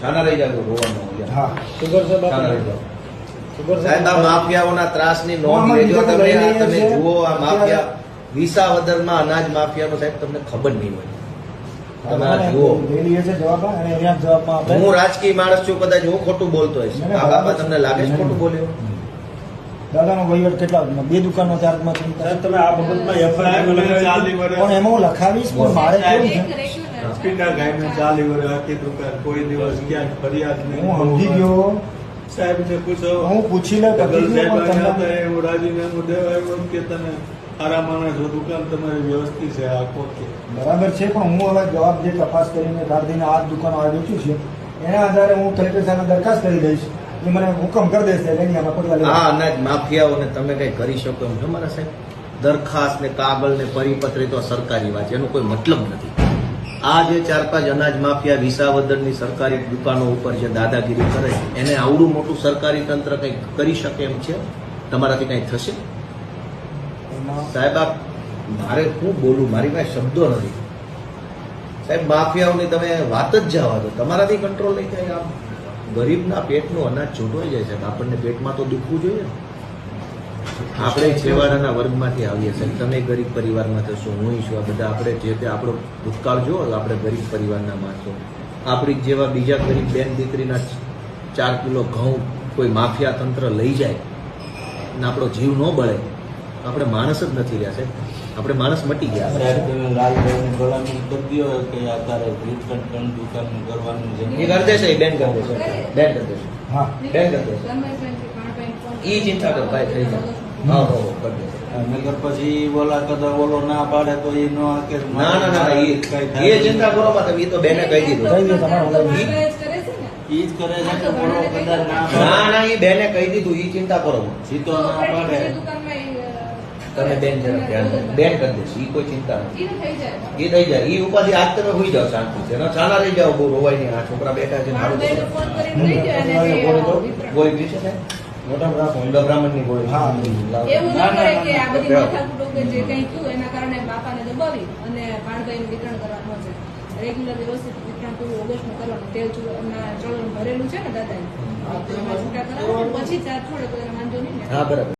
છાના રહી જાવ રોવાનું. હા સુગર સાહેબ છાના રહી જાવ. સુગર સાહેબ આ માફિયાઓના ત્રાસની નોંધ લેજો તમે. તમે જુઓ આ માફિયા વિસાવદરમાં અનાજ માફિયાનો સાહેબ તમને ખબર નહીં હોય. તમે આ જુઓ. હું રાજકીય માણસ છું, કદાચ હું ખોટું બોલતો હોઈશ. આ બાબા તમને લાગે છે ખોટું બોલ્યો? દાદાનો વહીવટ કેટલા 2 દુકાનો ચાર્જમાં તમે આ બાબતમાં એફઆઈઆર એમાં લખાવીશ પણ મારે કેવું છે સ્પીકર ગાયને 40 વર્ષ આખી દુકાન કોઈ દિવસ ક્યાંક ફરિયાદ નહીં. હું સમજી ગયો સાહેબ ને પૂછો, હું પૂછી લે પછી એવું રાજીનામું દેવાયું કે તમે સારા માણસ દુકાન તમારી વ્યવસ્થિત છે આ કોકે બરાબર છે, પણ હું હવે જવાબ જે તપાસ કરીને ગાર્દીને આ દુકાનો આ વેચ્યું છે એના આધારે હું કલેક્ટર સાહેબને દરખાસ્ત કરી દઈશ. એ મને હુકમ કરી દેશે આ અનાજ માફિયાઓને તમે કઈ કરી શકો એમ છો મારા સાહેબ? દરખાસ્ત ને કાગળ ને પરિપત્ર તો સરકારી વાત છે, એનો કોઈ મતલબ નથી. આ જે 4-5 અનાજ માફિયા વિસાવદરની સરકારી દુકાનો ઉપર જે દાદાગીરી કરે એને આવડું મોટું સરકારી તંત્ર કઈ કરી શકે એમ છે? તમારાથી કઈ થશે? સાહેબ આ મારે શું બોલું, મારી પાસે શબ્દો નથી સાહેબ. માફિયાઓની તમે વાત જ જવા દો, તમારાથી કંટ્રોલ નહીં થાય. આમ ગરીબના પેટનું અનાજ છૂટવાઈ જાય સાહેબ. આપણને પેટમાં તો દુખવું જોઈએ ને. આપણે છેવાડાના વર્ગમાંથી આવીએ સાહેબ. તમે ગરીબ પરિવારમાં થશો, હું છું, આ બધા આપણે જે તે આપણો ભૂતકાળ જુઓ, આપણે ગરીબ પરિવારના માણસો. આપણી જેવા બીજા ગરીબ બેન દીકરીના 4 કિલો ઘઉં કોઈ માફિયા તંત્ર લઈ જાય અને આપણો જીવ ન બળે, આપણે માણસ જ નથી રહ્યા સાહેબ. આપણે માણસ મટી ગયા. એ કરી દેશે, બેન કરી દેશે, બેન કરી દેશે. હા બેન કરી દેશે. એ ચિંતા કરો, કાંઈ થઈ જાય. હા હો કરી દેશે. નગર પછી બોલા કદા બોલો ના પાડે તો એ નો કે ના ના ના એ ચિંતા કરો માં તમે. એ તો બેને કહી દીધું. ઈ જ કરે છે કે બોલો કદા ના ના એ બેને કહી દીધું. એ ચિંતા કરો સીતો ના પાડે તમે બેન જરા ધ્યાન બેન કરી દેશે. એ કોઈ ચિંતા નથી. એ થઈ જાય. એ ઉપાધિ આજ તમે હોઈ જાઓ શાંતિ છે. છાના રહી જાઓ, બહુ રોવાય નહીં. આ છોકરા બેઠા છે મારું ગોળી પીશે ને મોટા બ્રાહ્મણની ગોળી. હા એવું ન કરે કે આ બધી માથાકૂટો કે જે કંઈ થયું એના કારણે બાપાને દબાવી અને પાણભાઈનું વિતરણ કરવાનું છે. રેગ્યુલર વ્યવસ્થિત વિતરણ પૂરું ઓગસ્ટમાં કરવાનું. તેલ એમના ચલણ ભરેલું છે ને દાદાએ, એમાં છૂટા કરાવવાનું પછી ચાર્જ છોડે તો એને વાંધો નહીં ને. હા બરાબર.